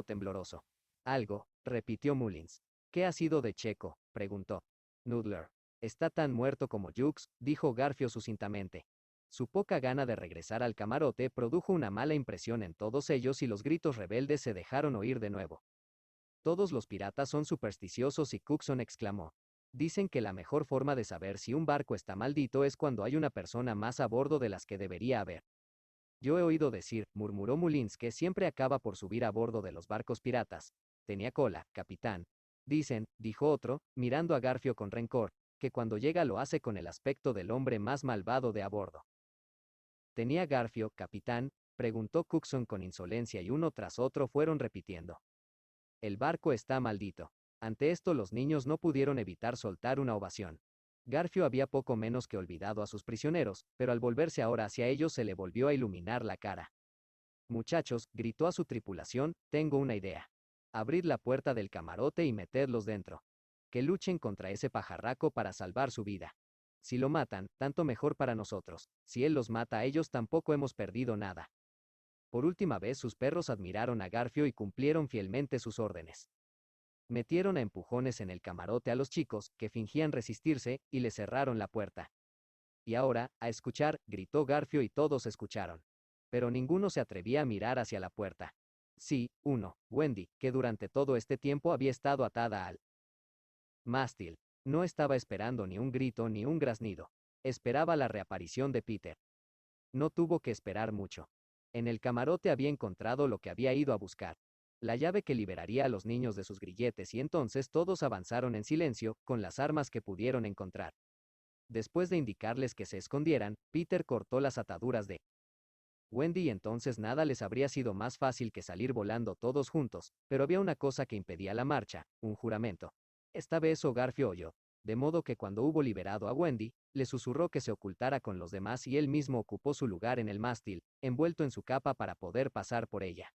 tembloroso. Algo, repitió Mullins. ¿Qué ha sido de Checo?, preguntó. Noodler. Está tan muerto como Jukes, dijo Garfio sucintamente. Su poca gana de regresar al camarote produjo una mala impresión en todos ellos y los gritos rebeldes se dejaron oír de nuevo. Todos los piratas son supersticiosos y Cookson exclamó. Dicen que la mejor forma de saber si un barco está maldito es cuando hay una persona más a bordo de las que debería haber. Yo he oído decir, murmuró Mullins, que siempre acaba por subir a bordo de los barcos piratas. Tenía cola, capitán. Dicen, dijo otro, mirando a Garfio con rencor, que cuando llega lo hace con el aspecto del hombre más malvado de a bordo. ¿Tenía Garfio, capitán?, preguntó Cookson con insolencia y uno tras otro fueron repitiendo. El barco está maldito. Ante esto los niños no pudieron evitar soltar una ovación. Garfio había poco menos que olvidado a sus prisioneros, pero al volverse ahora hacia ellos se le volvió a iluminar la cara. Muchachos, gritó a su tripulación, tengo una idea. Abrid la puerta del camarote y metedlos dentro. Que luchen contra ese pajarraco para salvar su vida. Si lo matan, tanto mejor para nosotros. Si él los mata a ellos, tampoco hemos perdido nada. Por última vez sus perros admiraron a Garfio y cumplieron fielmente sus órdenes. Metieron a empujones en el camarote a los chicos, que fingían resistirse, y le cerraron la puerta. Y ahora, a escuchar, gritó Garfio y todos escucharon. Pero ninguno se atrevía a mirar hacia la puerta. Sí, uno, Wendy, que durante todo este tiempo había estado atada al mástil. No estaba esperando ni un grito ni un graznido. Esperaba la reaparición de Peter. No tuvo que esperar mucho. En el camarote había encontrado lo que había ido a buscar. La llave que liberaría a los niños de sus grilletes y entonces todos avanzaron en silencio, con las armas que pudieron encontrar. Después de indicarles que se escondieran, Peter cortó las ataduras de Wendy y entonces nada les habría sido más fácil que salir volando todos juntos, pero había una cosa que impedía la marcha, un juramento. Esta vez Garfio oyó, de modo que cuando hubo liberado a Wendy, le susurró que se ocultara con los demás y él mismo ocupó su lugar en el mástil, envuelto en su capa para poder pasar por ella.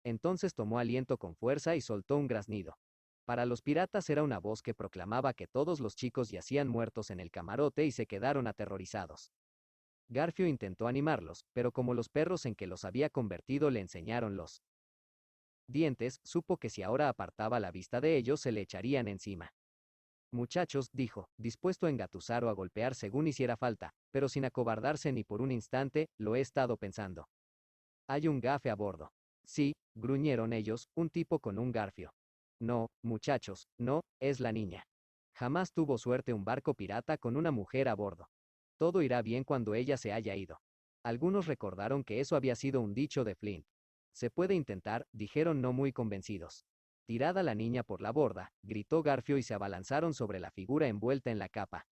Entonces tomó aliento con fuerza y soltó un graznido. Para los piratas era una voz que proclamaba que todos los chicos yacían muertos en el camarote y se quedaron aterrorizados. Garfio intentó animarlos, pero como los perros en que los había convertido le enseñaron los dientes, supo que si ahora apartaba la vista de ellos se le echarían encima. Muchachos, dijo, dispuesto a engatusar o a golpear según hiciera falta, pero sin acobardarse ni por un instante, lo he estado pensando. Hay un gafe a bordo. Sí, gruñeron ellos, un tipo con un garfio. No, muchachos, no, es la niña. Jamás tuvo suerte un barco pirata con una mujer a bordo. Todo irá bien cuando ella se haya ido. Algunos recordaron que eso había sido un dicho de Flint. Se puede intentar, dijeron no muy convencidos. Tirada la niña por la borda, gritó Garfio y se abalanzaron sobre la figura envuelta en la capa.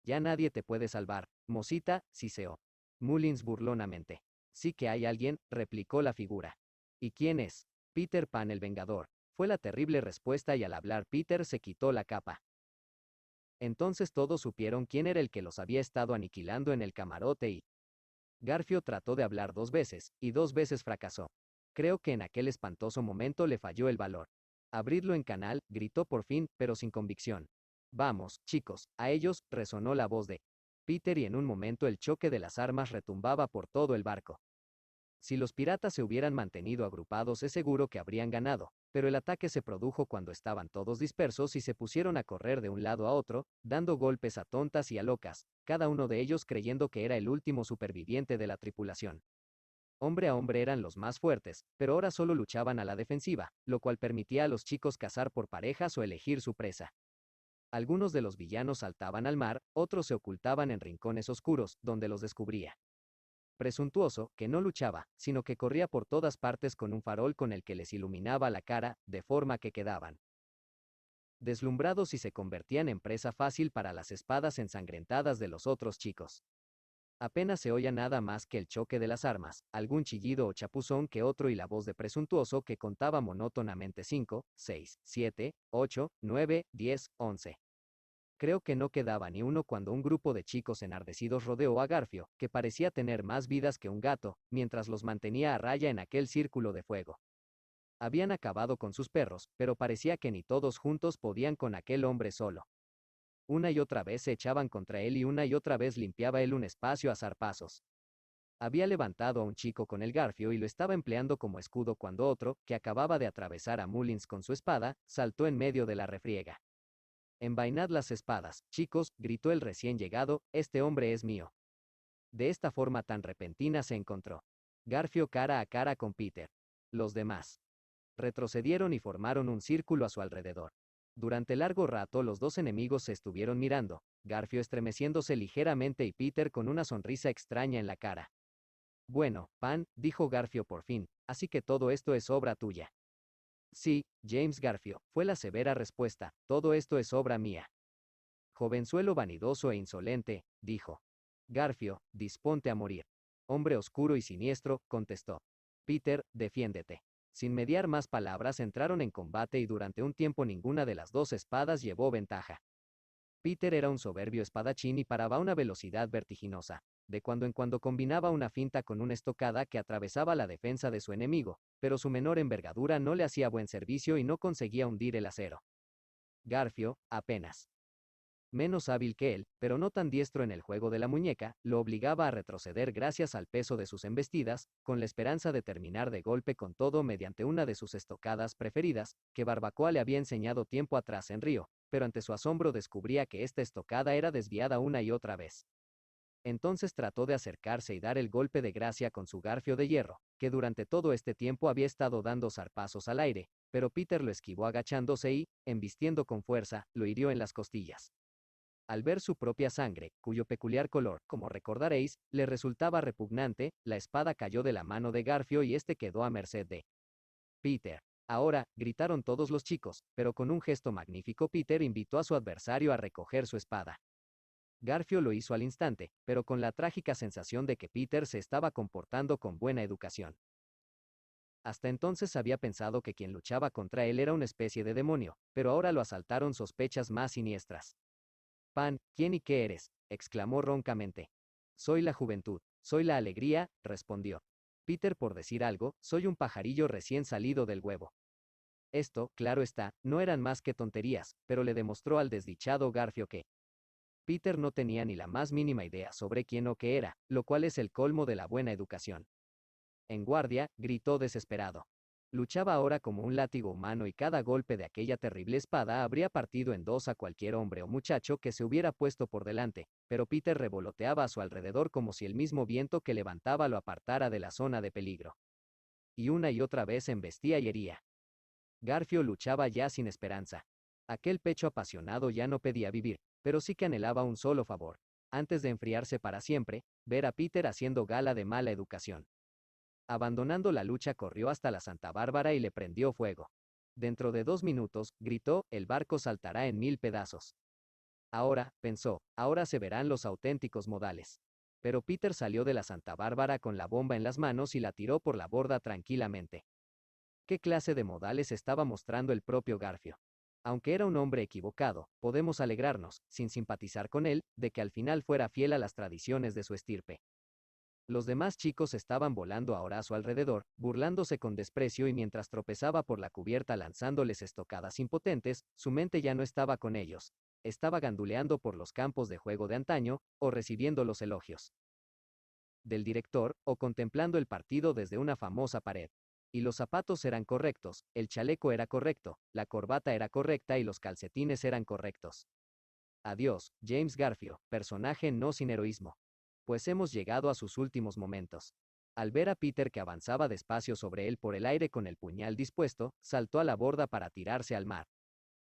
Ya nadie te puede salvar, mocita, siseó Mullins burlonamente. Sí que hay alguien, replicó la figura. ¿Y quién es? Peter Pan el Vengador. Fue la terrible respuesta y al hablar Peter se quitó la capa. Entonces todos supieron quién era el que los había estado aniquilando en el camarote y Garfio trató de hablar 2 veces, y 2 veces fracasó. Creo que en aquel espantoso momento le falló el valor. Abridlo en canal, gritó por fin, pero sin convicción. Vamos, chicos, a ellos, resonó la voz de Peter y en un momento el choque de las armas retumbaba por todo el barco. Si los piratas se hubieran mantenido agrupados es seguro que habrían ganado, pero el ataque se produjo cuando estaban todos dispersos y se pusieron a correr de un lado a otro, dando golpes a tontas y a locas, cada uno de ellos creyendo que era el último superviviente de la tripulación. Hombre a hombre eran los más fuertes, pero ahora solo luchaban a la defensiva, lo cual permitía a los chicos cazar por parejas o elegir su presa. Algunos de los villanos saltaban al mar, otros se ocultaban en rincones oscuros, donde los descubría. Presuntuoso, que no luchaba, sino que corría por todas partes con un farol con el que les iluminaba la cara, de forma que quedaban deslumbrados y se convertían en presa fácil para las espadas ensangrentadas de los otros chicos. Apenas se oía nada más que el choque de las armas, algún chillido o chapuzón que otro y la voz de Presuntuoso que contaba monótonamente 5, 6, 7, 8, 9, 10, 11. Creo que no quedaba ni uno cuando un grupo de chicos enardecidos rodeó a Garfio, que parecía tener más vidas que un gato, mientras los mantenía a raya en aquel círculo de fuego. Habían acabado con sus perros, pero parecía que ni todos juntos podían con aquel hombre solo. Una y otra vez se echaban contra él y una y otra vez limpiaba él un espacio a zarpazos. Había levantado a un chico con el garfio y lo estaba empleando como escudo cuando otro, que acababa de atravesar a Mullins con su espada, saltó en medio de la refriega. «Envainad las espadas, chicos», gritó el recién llegado, «este hombre es mío». De esta forma tan repentina se encontró Garfio cara a cara con Peter. Los demás retrocedieron y formaron un círculo a su alrededor. Durante largo rato los dos enemigos se estuvieron mirando, Garfio estremeciéndose ligeramente y Peter con una sonrisa extraña en la cara. «Bueno, Pan», dijo Garfio por fin, «así que todo esto es obra tuya». «Sí, James Garfio», fue la severa respuesta, «todo esto es obra mía». «Jovenzuelo vanidoso e insolente», dijo Garfio, «disponte a morir». «Hombre oscuro y siniestro», contestó Peter, «defiéndete». Sin mediar más palabras entraron en combate y durante un tiempo ninguna de las dos espadas llevó ventaja. Peter era un soberbio espadachín y paraba a una velocidad vertiginosa. De cuando en cuando combinaba una finta con una estocada que atravesaba la defensa de su enemigo, pero su menor envergadura no le hacía buen servicio y no conseguía hundir el acero. Garfio, apenas menos hábil que él, pero no tan diestro en el juego de la muñeca, lo obligaba a retroceder gracias al peso de sus embestidas, con la esperanza de terminar de golpe con todo mediante una de sus estocadas preferidas, que Barbacoa le había enseñado tiempo atrás en Río, pero ante su asombro descubría que esta estocada era desviada una y otra vez. Entonces trató de acercarse y dar el golpe de gracia con su garfio de hierro, que durante todo este tiempo había estado dando zarpazos al aire, pero Peter lo esquivó agachándose y, embistiendo con fuerza, lo hirió en las costillas. Al ver su propia sangre, cuyo peculiar color, como recordaréis, le resultaba repugnante, la espada cayó de la mano de Garfio y este quedó a merced de Peter. «Ahora», gritaron todos los chicos, pero con un gesto magnífico Peter invitó a su adversario a recoger su espada. Garfio lo hizo al instante, pero con la trágica sensación de que Peter se estaba comportando con buena educación. Hasta entonces había pensado que quien luchaba contra él era una especie de demonio, pero ahora lo asaltaron sospechas más siniestras. «Pan, ¿quién y qué eres?», exclamó roncamente. «Soy la juventud, soy la alegría», respondió Peter por decir algo, «soy un pajarillo recién salido del huevo». Esto, claro está, no eran más que tonterías, pero le demostró al desdichado Garfio que Peter no tenía ni la más mínima idea sobre quién o qué era, lo cual es el colmo de la buena educación. «En guardia», gritó desesperado. Luchaba ahora como un látigo humano y cada golpe de aquella terrible espada habría partido en dos a cualquier hombre o muchacho que se hubiera puesto por delante, pero Peter revoloteaba a su alrededor como si el mismo viento que levantaba lo apartara de la zona de peligro. Y una y otra vez embestía y hería. Garfio luchaba ya sin esperanza. Aquel pecho apasionado ya no pedía vivir, pero sí que anhelaba un solo favor. Antes de enfriarse para siempre, ver a Peter haciendo gala de mala educación. Abandonando la lucha corrió hasta la Santa Bárbara y le prendió fuego. Dentro de 2 minutos, gritó, el barco saltará en 1000 pedazos. Ahora, pensó, ahora se verán los auténticos modales. Pero Peter salió de la Santa Bárbara con la bomba en las manos y la tiró por la borda tranquilamente. ¿Qué clase de modales estaba mostrando el propio Garfio? Aunque era un hombre equivocado, podemos alegrarnos, sin simpatizar con él, de que al final fuera fiel a las tradiciones de su estirpe. Los demás chicos estaban volando ahora a su alrededor, burlándose con desprecio y mientras tropezaba por la cubierta lanzándoles estocadas impotentes, su mente ya no estaba con ellos. Estaba ganduleando por los campos de juego de antaño, o recibiendo los elogios del director, o contemplando el partido desde una famosa pared. Y los zapatos eran correctos, el chaleco era correcto, la corbata era correcta y los calcetines eran correctos. Adiós, James Garfio, personaje no sin heroísmo. Pues hemos llegado a sus últimos momentos. Al ver a Peter que avanzaba despacio sobre él por el aire con el puñal dispuesto, saltó a la borda para tirarse al mar.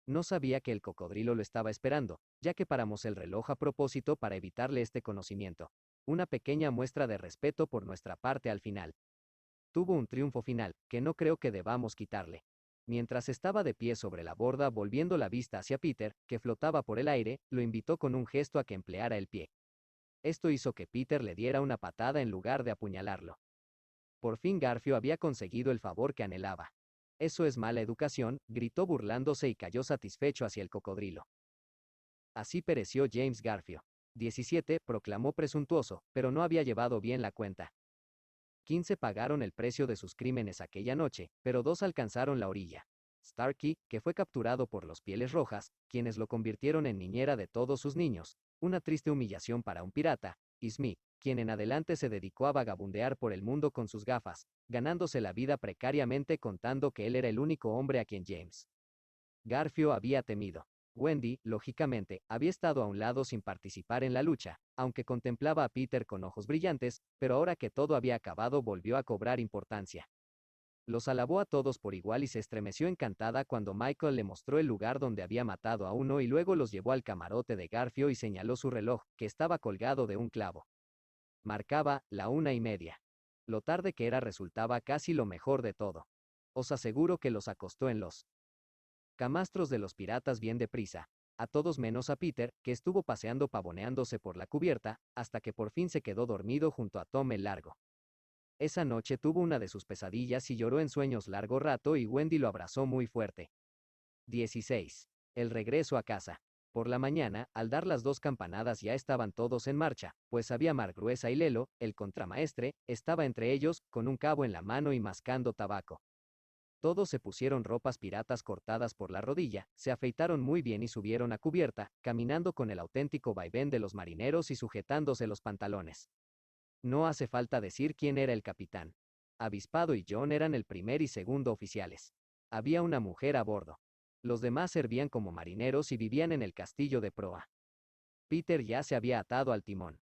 No sabía que el cocodrilo lo estaba esperando, ya que paramos el reloj a propósito para evitarle este conocimiento. Una pequeña muestra de respeto por nuestra parte al final. Tuvo un triunfo final, que no creo que debamos quitarle. Mientras estaba de pie sobre la borda volviendo la vista hacia Peter, que flotaba por el aire, lo invitó con un gesto a que empleara el pie. Esto hizo que Peter le diera una patada en lugar de apuñalarlo. Por fin Garfio había conseguido el favor que anhelaba. «Eso es mala educación», gritó burlándose y cayó satisfecho hacia el cocodrilo. Así pereció James Garfio. 17, proclamó presuntuoso, pero no había llevado bien la cuenta. 15 pagaron el precio de sus crímenes aquella noche, pero 2 alcanzaron la orilla. Starkey, que fue capturado por los Pieles Rojas, quienes lo convirtieron en niñera de todos sus niños, una triste humillación para un pirata, y Smith, quien en adelante se dedicó a vagabundear por el mundo con sus gafas, ganándose la vida precariamente contando que él era el único hombre a quien James Garfio había temido. Wendy, lógicamente, había estado a un lado sin participar en la lucha, aunque contemplaba a Peter con ojos brillantes, pero ahora que todo había acabado volvió a cobrar importancia. Los alabó a todos por igual y se estremeció encantada cuando Michael le mostró el lugar donde había matado a uno y luego los llevó al camarote de Garfio y señaló su reloj, que estaba colgado de un clavo. Marcaba la 1:30. Lo tarde que era resultaba casi lo mejor de todo. Os aseguro que los acostó en los camastros de los piratas bien deprisa, a todos menos a Peter, que estuvo paseando pavoneándose por la cubierta, hasta que por fin se quedó dormido junto a Tom el Largo. Esa noche tuvo una de sus pesadillas y lloró en sueños largo rato y Wendy lo abrazó muy fuerte. 16. El regreso a casa. Por la mañana, al dar las 2 campanadas ya estaban todos en marcha, pues había Mar Gruesa y Lelo, el contramaestre, estaba entre ellos, con un cabo en la mano y mascando tabaco. Todos se pusieron ropas piratas cortadas por la rodilla, se afeitaron muy bien y subieron a cubierta, caminando con el auténtico vaivén de los marineros y sujetándose los pantalones. No hace falta decir quién era el capitán. Avispado y John eran el primer y segundo oficiales. Había una mujer a bordo. Los demás servían como marineros y vivían en el castillo de proa. Peter ya se había atado al timón.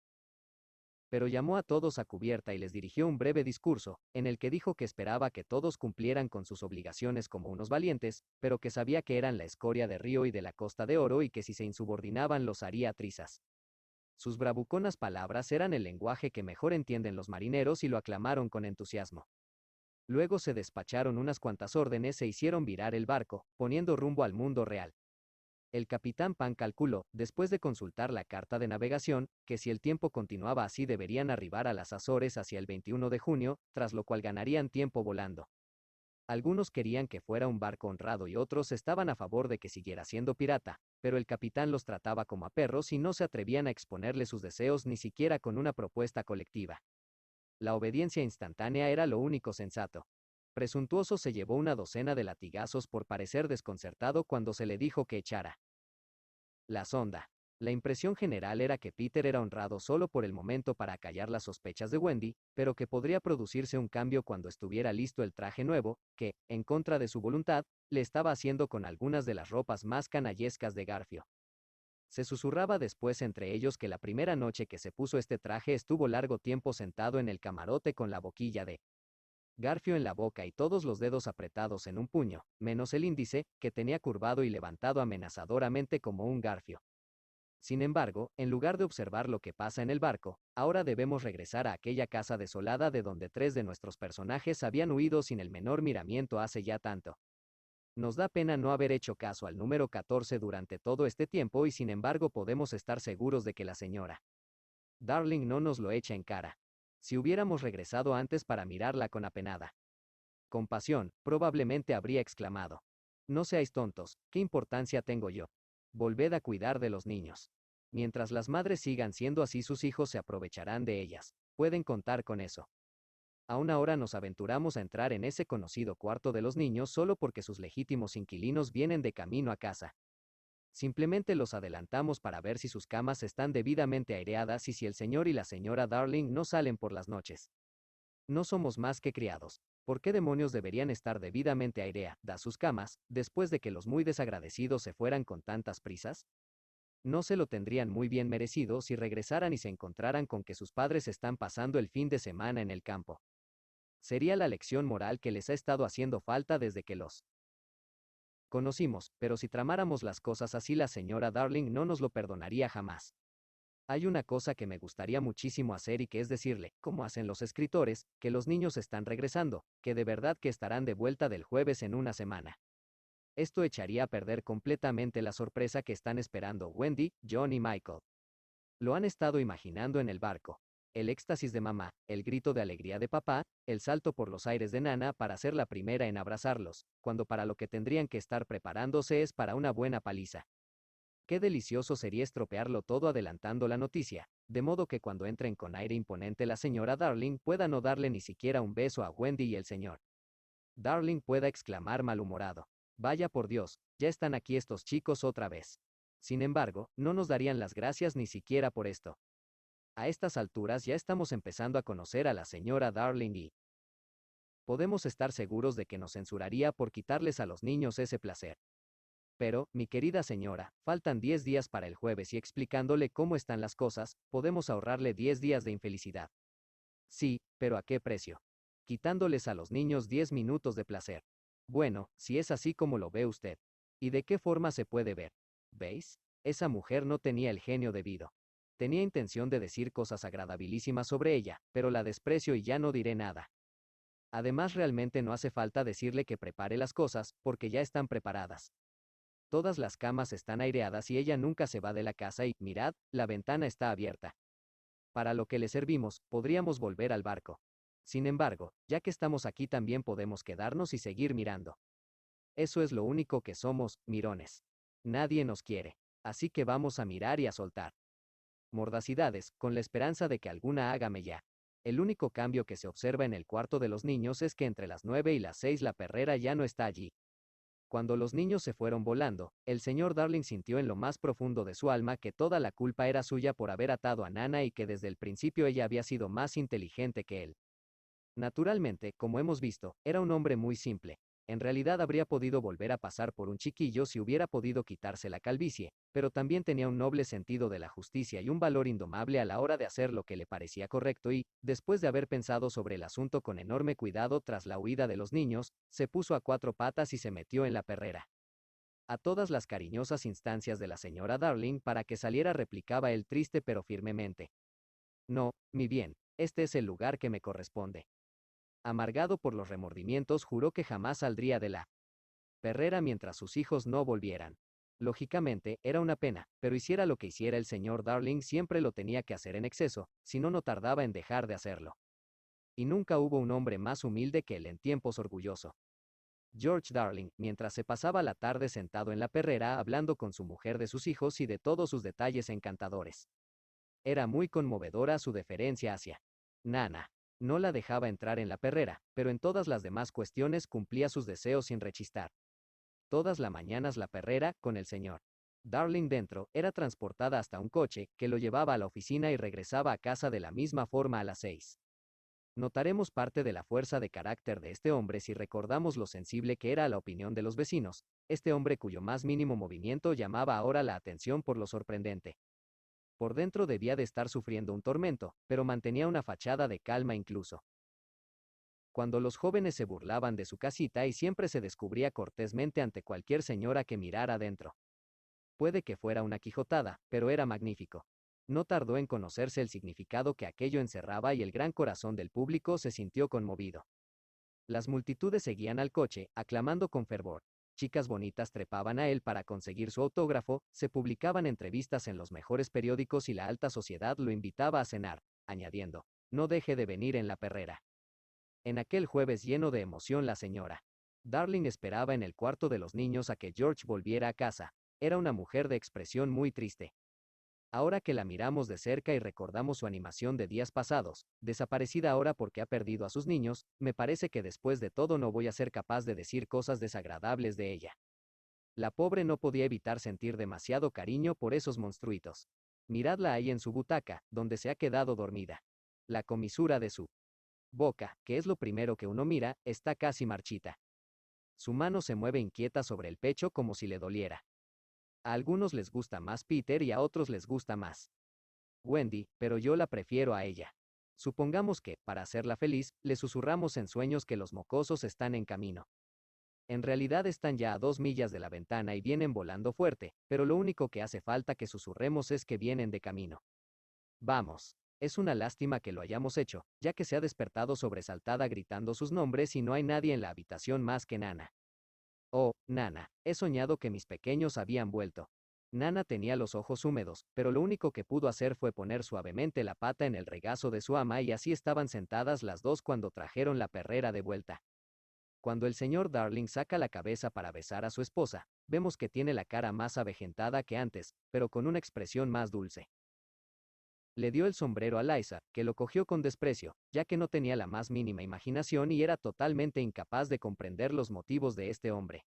Pero llamó a todos a cubierta y les dirigió un breve discurso, en el que dijo que esperaba que todos cumplieran con sus obligaciones como unos valientes, pero que sabía que eran la escoria de Río y de la Costa de Oro y que si se insubordinaban los haría trizas. Sus bravuconas palabras eran el lenguaje que mejor entienden los marineros y lo aclamaron con entusiasmo. Luego se despacharon unas cuantas órdenes e hicieron virar el barco, poniendo rumbo al mundo real. El capitán Pan calculó, después de consultar la carta de navegación, que si el tiempo continuaba así deberían arribar a las Azores hacia el 21 de junio, tras lo cual ganarían tiempo volando. Algunos querían que fuera un barco honrado y otros estaban a favor de que siguiera siendo pirata, pero el capitán los trataba como a perros y no se atrevían a exponerle sus deseos ni siquiera con una propuesta colectiva. La obediencia instantánea era lo único sensato. Presuntuoso se llevó una docena de latigazos por parecer desconcertado cuando se le dijo que echara la sonda. La impresión general era que Peter era honrado solo por el momento para acallar las sospechas de Wendy, pero que podría producirse un cambio cuando estuviera listo el traje nuevo, que, en contra de su voluntad, le estaba haciendo con algunas de las ropas más canallescas de Garfio. Se susurraba después entre ellos que la primera noche que se puso este traje estuvo largo tiempo sentado en el camarote con la boquilla de Garfio en la boca y todos los dedos apretados en un puño, menos el índice, que tenía curvado y levantado amenazadoramente como un garfio. Sin embargo, en lugar de observar lo que pasa en el barco, ahora debemos regresar a aquella casa desolada de donde 3 de nuestros personajes habían huido sin el menor miramiento hace ya tanto. Nos da pena no haber hecho caso al número 14 durante todo este tiempo y sin embargo podemos estar seguros de que la señora Darling no nos lo echa en cara. Si hubiéramos regresado antes para mirarla con apenada compasión, probablemente habría exclamado: no seáis tontos, ¿qué importancia tengo yo? Volved a cuidar de los niños. Mientras las madres sigan siendo así, sus hijos se aprovecharán de ellas. Pueden contar con eso. Aún ahora nos aventuramos a entrar en ese conocido cuarto de los niños solo porque sus legítimos inquilinos vienen de camino a casa. Simplemente los adelantamos para ver si sus camas están debidamente aireadas y si el señor y la señora Darling no salen por las noches. No somos más que criados. ¿Por qué demonios deberían estar debidamente aireadas sus camas, después de que los muy desagradecidos se fueran con tantas prisas? No se lo tendrían muy bien merecido si regresaran y se encontraran con que sus padres están pasando el fin de semana en el campo. Sería la lección moral que les ha estado haciendo falta desde que los conocimos, pero si tramáramos las cosas así la señora Darling no nos lo perdonaría jamás. Hay una cosa que me gustaría muchísimo hacer y que es decirle, como hacen los escritores, que los niños están regresando, que de verdad que estarán de vuelta del jueves en una semana. Esto echaría a perder completamente la sorpresa que están esperando Wendy, John y Michael. Lo han estado imaginando en el barco. El éxtasis de mamá, el grito de alegría de papá, el salto por los aires de Nana para ser la primera en abrazarlos, cuando para lo que tendrían que estar preparándose es para una buena paliza. Qué delicioso sería estropearlo todo adelantando la noticia, de modo que cuando entren con aire imponente la señora Darling pueda no darle ni siquiera un beso a Wendy y el señor Darling pueda exclamar malhumorado: vaya por Dios, ya están aquí estos chicos otra vez. Sin embargo, no nos darían las gracias ni siquiera por esto. A estas alturas ya estamos empezando a conocer a la señora Darling y podemos estar seguros de que nos censuraría por quitarles a los niños ese placer. Pero, mi querida señora, faltan 10 días para el jueves y explicándole cómo están las cosas, podemos ahorrarle 10 días de infelicidad. Sí, pero ¿a qué precio? Quitándoles a los niños 10 minutos de placer. Bueno, si es así como lo ve usted. ¿Y de qué forma se puede ver? ¿Veis? Esa mujer no tenía el genio debido. Tenía intención de decir cosas agradabilísimas sobre ella, pero la desprecio y ya no diré nada. Además, realmente no hace falta decirle que prepare las cosas, porque ya están preparadas. Todas las camas están aireadas y ella nunca se va de la casa y, mirad, la ventana está abierta. Para lo que le servimos, podríamos volver al barco. Sin embargo, ya que estamos aquí también podemos quedarnos y seguir mirando. Eso es lo único que somos, mirones. Nadie nos quiere. Así que vamos a mirar y a soltar mordacidades, con la esperanza de que alguna hágame ya. El único cambio que se observa en el cuarto de los niños es que entre las 9 y las 6 la perrera ya no está allí. Cuando los niños se fueron volando, el señor Darling sintió en lo más profundo de su alma que toda la culpa era suya por haber atado a Nana y que desde el principio ella había sido más inteligente que él. Naturalmente, como hemos visto, era un hombre muy simple. En realidad habría podido volver a pasar por un chiquillo si hubiera podido quitarse la calvicie, pero también tenía un noble sentido de la justicia y un valor indomable a la hora de hacer lo que le parecía correcto y, después de haber pensado sobre el asunto con enorme cuidado tras la huida de los niños, se puso a 4 patas y se metió en la perrera. A todas las cariñosas instancias de la señora Darling para que saliera replicaba él triste pero firmemente. No, mi bien, este es el lugar que me corresponde. Amargado por los remordimientos, juró que jamás saldría de la perrera mientras sus hijos no volvieran. Lógicamente, era una pena, pero hiciera lo que hiciera el señor Darling siempre lo tenía que hacer en exceso, si no no tardaba en dejar de hacerlo. Y nunca hubo un hombre más humilde que él en tiempos orgulloso. George Darling, mientras se pasaba la tarde sentado en la perrera hablando con su mujer de sus hijos y de todos sus detalles encantadores. Era muy conmovedora su deferencia hacia Nana. No la dejaba entrar en la perrera, pero en todas las demás cuestiones cumplía sus deseos sin rechistar. Todas las mañanas la perrera, con el señor Darling dentro, era transportada hasta un coche, que lo llevaba a la oficina y regresaba a casa de la misma forma a las 6. Notaremos parte de la fuerza de carácter de este hombre si recordamos lo sensible que era a la opinión de los vecinos, este hombre cuyo más mínimo movimiento llamaba ahora la atención por lo sorprendente. Por dentro debía de estar sufriendo un tormento, pero mantenía una fachada de calma incluso. Cuando los jóvenes se burlaban de su casita y siempre se descubría cortésmente ante cualquier señora que mirara adentro. Puede que fuera una quijotada, pero era magnífico. No tardó en conocerse el significado que aquello encerraba y el gran corazón del público se sintió conmovido. Las multitudes seguían al coche, aclamando con fervor. Chicas bonitas trepaban a él para conseguir su autógrafo, se publicaban entrevistas en los mejores periódicos y la alta sociedad lo invitaba a cenar, añadiendo, no deje de venir en la perrera. En aquel jueves lleno de emoción la señora Darling esperaba en el cuarto de los niños a que George volviera a casa. Era una mujer de expresión muy triste. Ahora que la miramos de cerca y recordamos su animación de días pasados, desaparecida ahora porque ha perdido a sus niños, me parece que después de todo no voy a ser capaz de decir cosas desagradables de ella. La pobre no podía evitar sentir demasiado cariño por esos monstruitos. Miradla ahí en su butaca, donde se ha quedado dormida. La comisura de su boca, que es lo primero que uno mira, está casi marchita. Su mano se mueve inquieta sobre el pecho como si le doliera. A algunos les gusta más Peter y a otros les gusta más Wendy, pero yo la prefiero a ella. Supongamos que, para hacerla feliz, le susurramos en sueños que los mocosos están en camino. En realidad están ya a 2 millas de la ventana y vienen volando fuerte, pero lo único que hace falta que susurremos es que vienen de camino. Vamos. Es una lástima que lo hayamos hecho, ya que se ha despertado sobresaltada gritando sus nombres y no hay nadie en la habitación más que Nana. Oh, Nana, he soñado que mis pequeños habían vuelto. Nana tenía los ojos húmedos, pero lo único que pudo hacer fue poner suavemente la pata en el regazo de su ama y así estaban sentadas las dos cuando trajeron la perrera de vuelta. Cuando el señor Darling saca la cabeza para besar a su esposa, vemos que tiene la cara más avejentada que antes, pero con una expresión más dulce. Le dio el sombrero a Liza, que lo cogió con desprecio, ya que no tenía la más mínima imaginación y era totalmente incapaz de comprender los motivos de este hombre.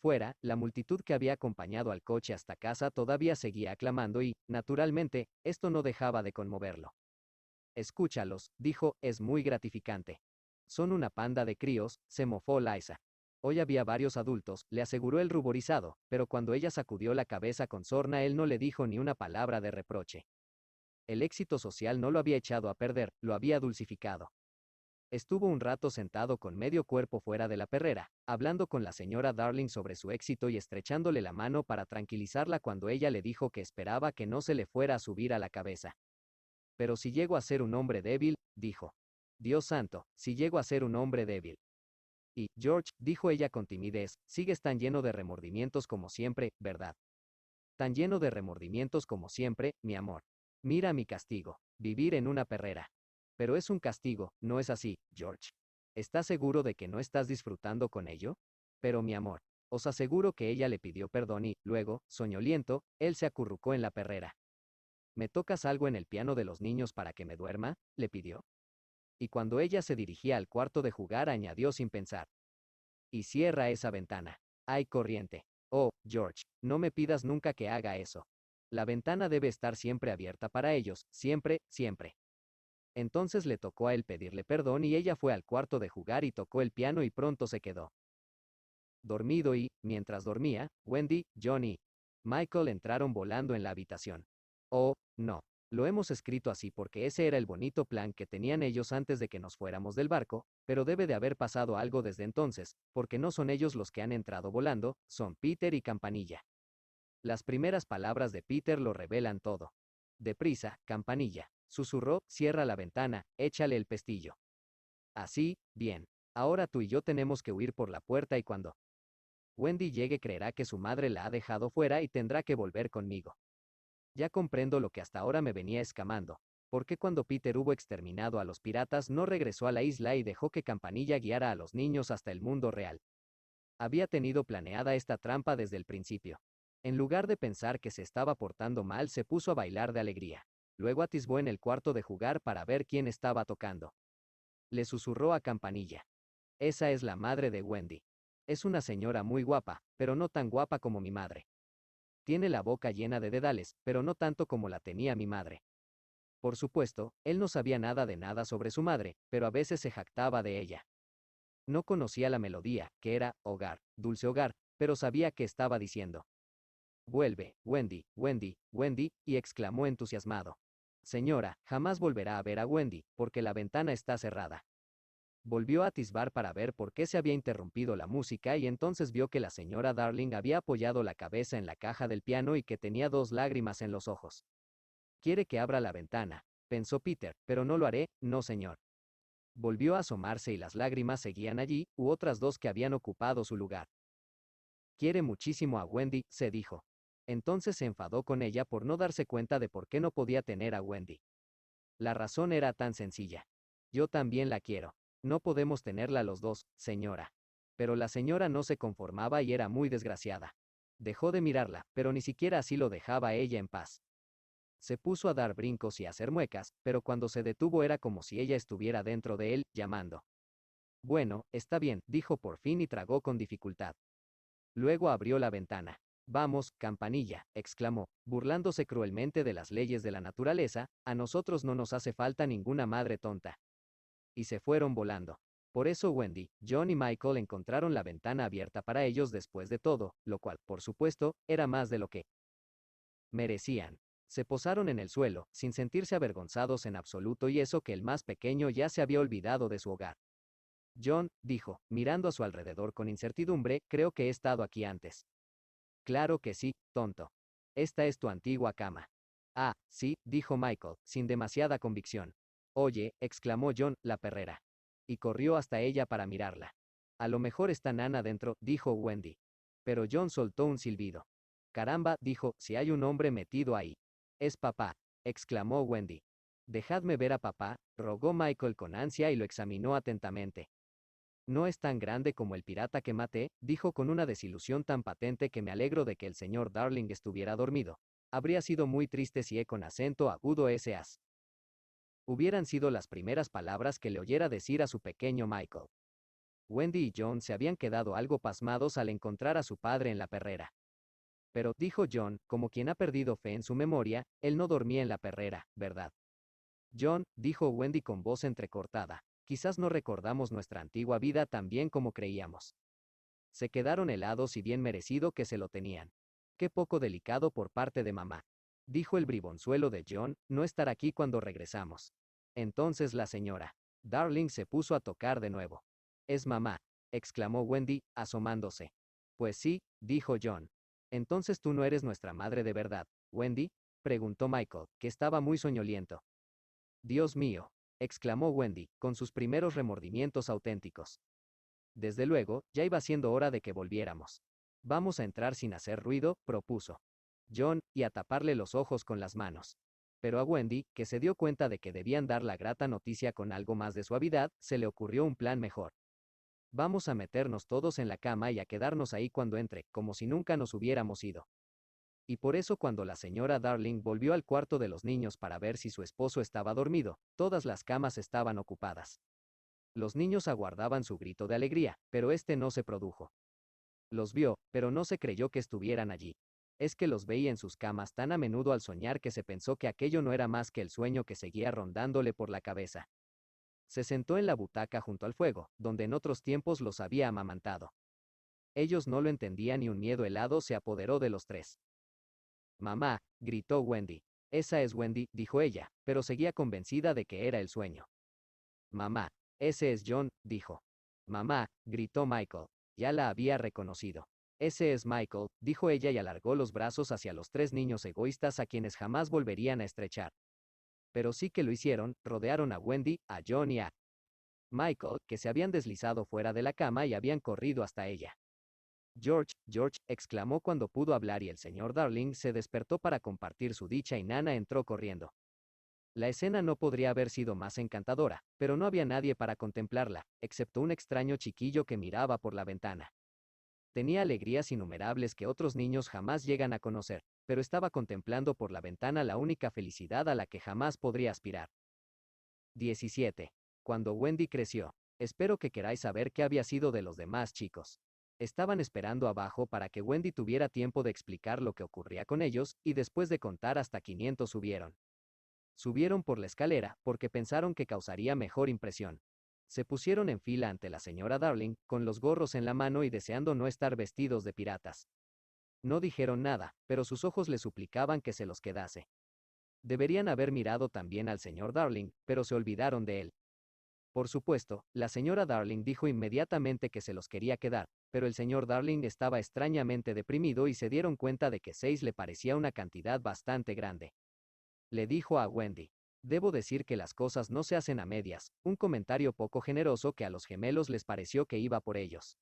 Fuera, la multitud que había acompañado al coche hasta casa todavía seguía aclamando y, naturalmente, esto no dejaba de conmoverlo. Escúchalos, dijo, es muy gratificante. Son una panda de críos, se mofó Liza. Hoy había varios adultos, le aseguró el ruborizado, pero cuando ella sacudió la cabeza con sorna él no le dijo ni una palabra de reproche. El éxito social no lo había echado a perder, lo había dulcificado. Estuvo un rato sentado con medio cuerpo fuera de la perrera, hablando con la señora Darling sobre su éxito y estrechándole la mano para tranquilizarla cuando ella le dijo que esperaba que no se le fuera a subir a la cabeza. Pero si llego a ser un hombre débil, dijo. Dios santo, si llego a ser un hombre débil. Y, George, dijo ella con timidez, sigues tan lleno de remordimientos como siempre, ¿verdad? Tan lleno de remordimientos como siempre, mi amor. Mira mi castigo, vivir en una perrera. Pero es un castigo, ¿no es así, George? ¿Estás seguro de que no estás disfrutando con ello? Pero mi amor, os aseguro que ella le pidió perdón y, luego, soñoliento, él se acurrucó en la perrera. ¿Me tocas algo en el piano de los niños para que me duerma?, le pidió. Y cuando ella se dirigía al cuarto de jugar añadió sin pensar. Y cierra esa ventana. Hay corriente. Oh, George, no me pidas nunca que haga eso. La ventana debe estar siempre abierta para ellos, siempre, siempre. Entonces le tocó a él pedirle perdón y ella fue al cuarto de jugar y tocó el piano y pronto se quedó dormido y, mientras dormía, Wendy, John y Michael entraron volando en la habitación. Oh, no. Lo hemos escrito así porque ese era el bonito plan que tenían ellos antes de que nos fuéramos del barco, pero debe de haber pasado algo desde entonces, porque no son ellos los que han entrado volando, son Peter y Campanilla. Las primeras palabras de Peter lo revelan todo. Deprisa, Campanilla. Susurró, cierra la ventana, échale el pestillo. Así, bien. Ahora tú y yo tenemos que huir por la puerta y cuando Wendy llegue creerá que su madre la ha dejado fuera y tendrá que volver conmigo. Ya comprendo lo que hasta ahora me venía escamando. ¿Por qué cuando Peter hubo exterminado a los piratas no regresó a la isla y dejó que Campanilla guiara a los niños hasta el mundo real? Había tenido planeada esta trampa desde el principio. En lugar de pensar que se estaba portando mal, se puso a bailar de alegría. Luego atisbó en el cuarto de jugar para ver quién estaba tocando. Le susurró a Campanilla. Esa es la madre de Wendy. Es una señora muy guapa, pero no tan guapa como mi madre. Tiene la boca llena de dedales, pero no tanto como la tenía mi madre. Por supuesto, él no sabía nada de nada sobre su madre, pero a veces se jactaba de ella. No conocía la melodía, que era hogar, dulce hogar, pero sabía que estaba diciendo. Vuelve, Wendy, Wendy, Wendy, y exclamó entusiasmado. Señora, jamás volverá a ver a Wendy, porque la ventana está cerrada. Volvió a atisbar para ver por qué se había interrumpido la música y entonces vio que la señora Darling había apoyado la cabeza en la caja del piano y que tenía 2 lágrimas en los ojos. Quiere que abra la ventana, pensó Peter, pero no lo haré, no señor. Volvió a asomarse y las lágrimas seguían allí, u otras 2 que habían ocupado su lugar. Quiere muchísimo a Wendy, se dijo. Entonces se enfadó con ella por no darse cuenta de por qué no podía tener a Wendy. La razón era tan sencilla. Yo también la quiero. No podemos tenerla los dos, señora. Pero la señora no se conformaba y era muy desgraciada. Dejó de mirarla, pero ni siquiera así lo dejaba ella en paz. Se puso a dar brincos y a hacer muecas, pero cuando se detuvo era como si ella estuviera dentro de él, llamando. Bueno, está bien, dijo por fin y tragó con dificultad. Luego abrió la ventana. Vamos, Campanilla, exclamó, burlándose cruelmente de las leyes de la naturaleza, a nosotros no nos hace falta ninguna madre tonta. Y se fueron volando. Por eso Wendy, John y Michael encontraron la ventana abierta para ellos después de todo, lo cual, por supuesto, era más de lo que merecían. Se posaron en el suelo, sin sentirse avergonzados en absoluto y eso que el más pequeño ya se había olvidado de su hogar. John, dijo, mirando a su alrededor con incertidumbre, creo que he estado aquí antes. Claro que sí, tonto. Esta es tu antigua cama. Ah, sí, dijo Michael, sin demasiada convicción. Oye, exclamó John, la perrera. Y corrió hasta ella para mirarla. A lo mejor está Nana dentro, dijo Wendy. Pero John soltó un silbido. Caramba, dijo, si hay un hombre metido ahí. Es papá, exclamó Wendy. Dejadme ver a papá, rogó Michael con ansia y lo examinó atentamente. No es tan grande como el pirata que maté, dijo con una desilusión tan patente que me alegro de que el señor Darling estuviera dormido. Habría sido muy triste si con acento agudo ese as. Hubieran sido las primeras palabras que le oyera decir a su pequeño Michael. Wendy y John se habían quedado algo pasmados al encontrar a su padre en la perrera. Pero, dijo John, como quien ha perdido fe en su memoria, él no dormía en la perrera, ¿verdad? John, dijo Wendy con voz entrecortada, quizás no recordamos nuestra antigua vida tan bien como creíamos. Se quedaron helados y bien merecido que se lo tenían. Qué poco delicado por parte de mamá. Dijo el bribonzuelo de John, no estar aquí cuando regresamos. Entonces la señora Darling se puso a tocar de nuevo. Es mamá, exclamó Wendy, asomándose. Pues sí, dijo John. Entonces tú no eres nuestra madre de verdad, Wendy, preguntó Michael, que estaba muy soñoliento. Dios mío, exclamó Wendy, con sus primeros remordimientos auténticos. Desde luego, ya iba siendo hora de que volviéramos. Vamos a entrar sin hacer ruido, propuso John, y a taparle los ojos con las manos. Pero a Wendy, que se dio cuenta de que debían dar la grata noticia con algo más de suavidad, se le ocurrió un plan mejor. Vamos a meternos todos en la cama y a quedarnos ahí cuando entre, como si nunca nos hubiéramos ido. Y por eso cuando la señora Darling volvió al cuarto de los niños para ver si su esposo estaba dormido, todas las camas estaban ocupadas. Los niños aguardaban su grito de alegría, pero este no se produjo. Los vio, pero no se creyó que estuvieran allí. Es que los veía en sus camas tan a menudo al soñar que se pensó que aquello no era más que el sueño que seguía rondándole por la cabeza. Se sentó en la butaca junto al fuego, donde en otros tiempos los había amamantado. Ellos no lo entendían y un miedo helado se apoderó de los tres. Mamá, gritó Wendy. Esa es Wendy, dijo ella, pero seguía convencida de que era el sueño. Mamá, ese es John, dijo. Mamá, gritó Michael. Ya la había reconocido. Ese es Michael, dijo ella y alargó los brazos hacia los tres niños egoístas a quienes jamás volverían a estrechar. Pero sí que lo hicieron, rodearon a Wendy, a John y a Michael, que se habían deslizado fuera de la cama y habían corrido hasta ella. George, George, exclamó cuando pudo hablar y el señor Darling se despertó para compartir su dicha y Nana entró corriendo. La escena no podría haber sido más encantadora, pero no había nadie para contemplarla, excepto un extraño chiquillo que miraba por la ventana. Tenía alegrías innumerables que otros niños jamás llegan a conocer, pero estaba contemplando por la ventana la única felicidad a la que jamás podría aspirar. 17. Cuando Wendy creció. Espero que queráis saber qué había sido de los demás chicos. Estaban esperando abajo para que Wendy tuviera tiempo de explicar lo que ocurría con ellos, y después de contar hasta 500 subieron. Subieron por la escalera, porque pensaron que causaría mejor impresión. Se pusieron en fila ante la señora Darling, con los gorros en la mano y deseando no estar vestidos de piratas. No dijeron nada, pero sus ojos le suplicaban que se los quedase. Deberían haber mirado también al señor Darling, pero se olvidaron de él. Por supuesto, la señora Darling dijo inmediatamente que se los quería quedar, pero el señor Darling estaba extrañamente deprimido y se dieron cuenta de que 6 le parecía una cantidad bastante grande. Le dijo a Wendy. Debo decir que las cosas no se hacen a medias, un comentario poco generoso que a los gemelos les pareció que iba por ellos.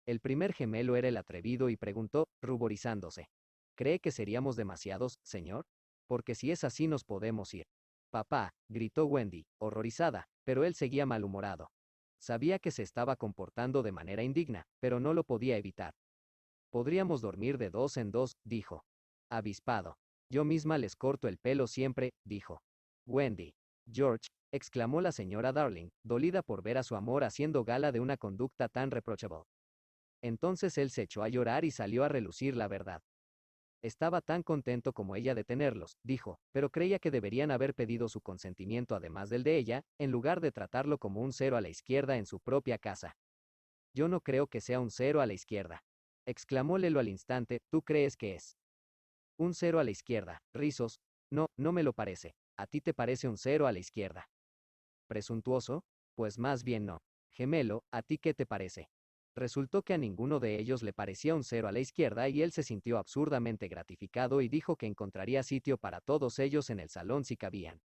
El primer gemelo era el atrevido y preguntó, ruborizándose. ¿Cree que seríamos demasiados, señor? Porque si es así nos podemos ir. Papá, gritó Wendy, horrorizada, pero él seguía malhumorado. Sabía que se estaba comportando de manera indigna, pero no lo podía evitar. Podríamos dormir de 2 en 2, dijo. Avispado. Yo misma les corto el pelo siempre, dijo. Wendy. George, exclamó la señora Darling, dolida por ver a su amor haciendo gala de una conducta tan reprochable. Entonces él se echó a llorar y salió a relucir la verdad. Estaba tan contento como ella de tenerlos, dijo, pero creía que deberían haber pedido su consentimiento además del de ella, en lugar de tratarlo como un 0 a la izquierda en su propia casa. Yo no creo que sea un 0 a la izquierda. Exclamó Lelo al instante, ¿tú crees que es? Un 0 a la izquierda, rizos. No, no me lo parece. ¿A ti te parece un 0 a la izquierda? ¿Presuntuoso? Pues más bien no. Gemelo, ¿a ti qué te parece? Resultó que a ninguno de ellos le parecía un 0 a la izquierda y él se sintió absurdamente gratificado y dijo que encontraría sitio para todos ellos en el salón si cabían.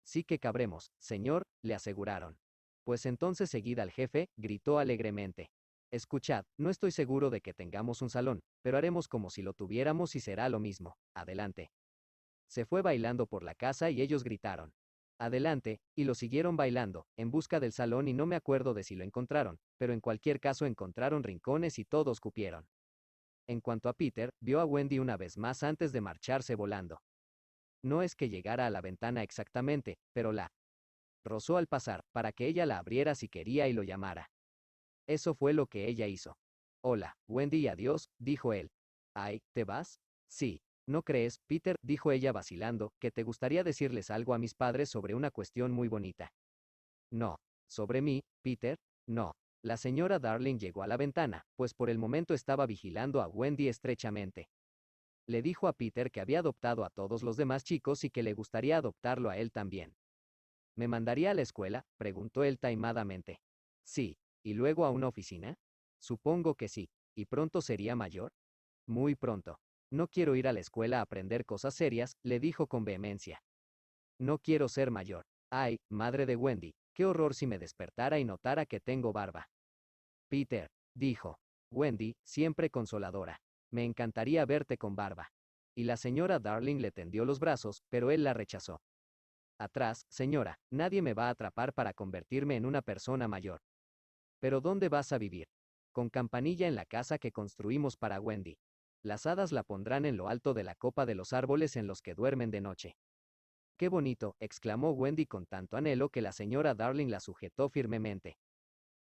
Sí que cabremos, señor, le aseguraron. Pues entonces seguid al jefe, gritó alegremente. Escuchad, no estoy seguro de que tengamos un salón, pero haremos como si lo tuviéramos y será lo mismo. Adelante. Se fue bailando por la casa y ellos gritaron. Adelante, y lo siguieron bailando, en busca del salón y no me acuerdo de si lo encontraron, pero en cualquier caso encontraron rincones y todos cupieron. En cuanto a Peter, vio a Wendy una vez más antes de marcharse volando. No es que llegara a la ventana exactamente, pero la rozó al pasar, para que ella la abriera si quería y lo llamara. Eso fue lo que ella hizo. Hola, Wendy y adiós, dijo él. Ay, ¿te vas? Sí. ¿No crees, Peter, dijo ella vacilando, que te gustaría decirles algo a mis padres sobre una cuestión muy bonita? No. ¿Sobre mí, Peter? No. La señora Darling llegó a la ventana, pues por el momento estaba vigilando a Wendy estrechamente. Le dijo a Peter que había adoptado a todos los demás chicos y que le gustaría adoptarlo a él también. ¿Me mandaría a la escuela?, preguntó él taimadamente. Sí. ¿Y luego a una oficina? Supongo que sí. ¿Y pronto sería mayor? Muy pronto. No quiero ir a la escuela a aprender cosas serias, le dijo con vehemencia. No quiero ser mayor. Ay, madre de Wendy, qué horror si me despertara y notara que tengo barba. Peter, dijo. Wendy, siempre consoladora. Me encantaría verte con barba. Y la señora Darling le tendió los brazos, pero él la rechazó. Atrás, señora, nadie me va a atrapar para convertirme en una persona mayor. ¿Pero dónde vas a vivir? Con Campanilla en la casa que construimos para Wendy. Las hadas la pondrán en lo alto de la copa de los árboles en los que duermen de noche. ¡Qué bonito!, exclamó Wendy con tanto anhelo que la señora Darling la sujetó firmemente.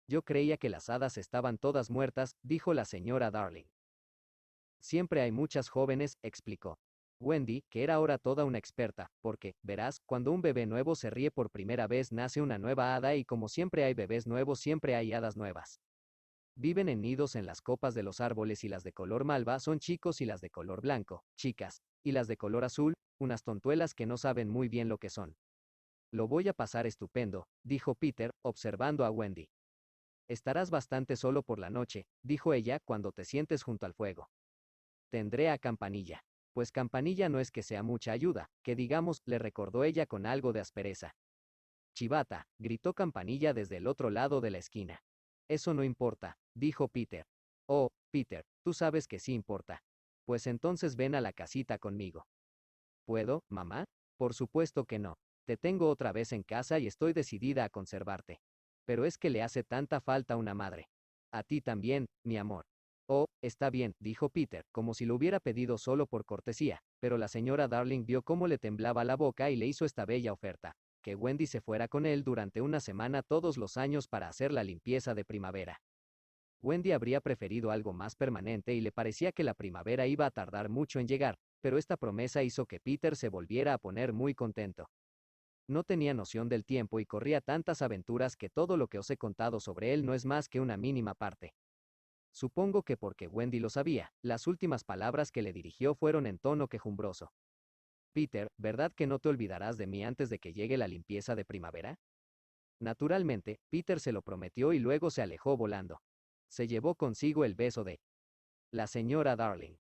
Yo creía que las hadas estaban todas muertas, dijo la señora Darling. Siempre hay muchas jóvenes, explicó. Wendy, que era ahora toda una experta, porque, verás, cuando un bebé nuevo se ríe por primera vez nace una nueva hada y como siempre hay bebés nuevos siempre hay hadas nuevas. Viven en nidos en las copas de los árboles y las de color malva son chicos y las de color blanco, chicas, y las de color azul, unas tontuelas que no saben muy bien lo que son. Lo voy a pasar estupendo, dijo Peter, observando a Wendy. Estarás bastante solo por la noche, dijo ella cuando te sientes junto al fuego. Tendré a Campanilla. Pues Campanilla no es que sea mucha ayuda, que digamos, le recordó ella con algo de aspereza. Chivata, gritó Campanilla desde el otro lado de la esquina. Eso no importa, dijo Peter. Oh, Peter, tú sabes que sí importa. Pues entonces ven a la casita conmigo. ¿Puedo, mamá? Por supuesto que no. Te tengo otra vez en casa y estoy decidida a conservarte. Pero es que le hace tanta falta una madre. A ti también, mi amor. Oh, está bien, dijo Peter, como si lo hubiera pedido solo por cortesía, pero la señora Darling vio cómo le temblaba la boca y le hizo esta bella oferta, que Wendy se fuera con él durante una semana todos los años para hacer la limpieza de primavera. Wendy habría preferido algo más permanente y le parecía que la primavera iba a tardar mucho en llegar, pero esta promesa hizo que Peter se volviera a poner muy contento. No tenía noción del tiempo y corría tantas aventuras que todo lo que os he contado sobre él no es más que una mínima parte. Supongo que porque Wendy lo sabía, las últimas palabras que le dirigió fueron en tono quejumbroso. Peter, ¿verdad que no te olvidarás de mí antes de que llegue la limpieza de primavera? Naturalmente, Peter se lo prometió y luego se alejó volando. Se llevó consigo el beso de la señora Darling.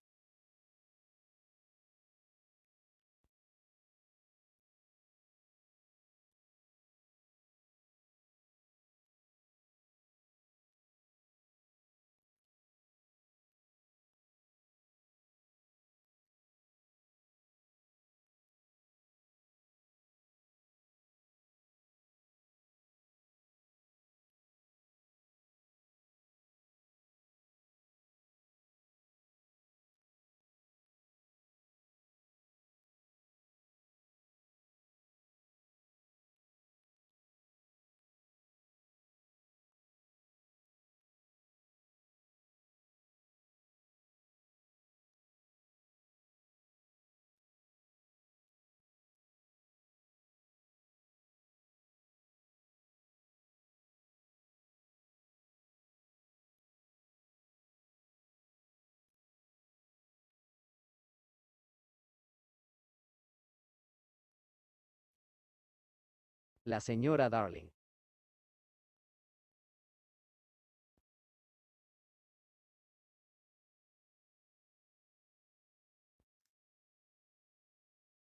La señora Darling.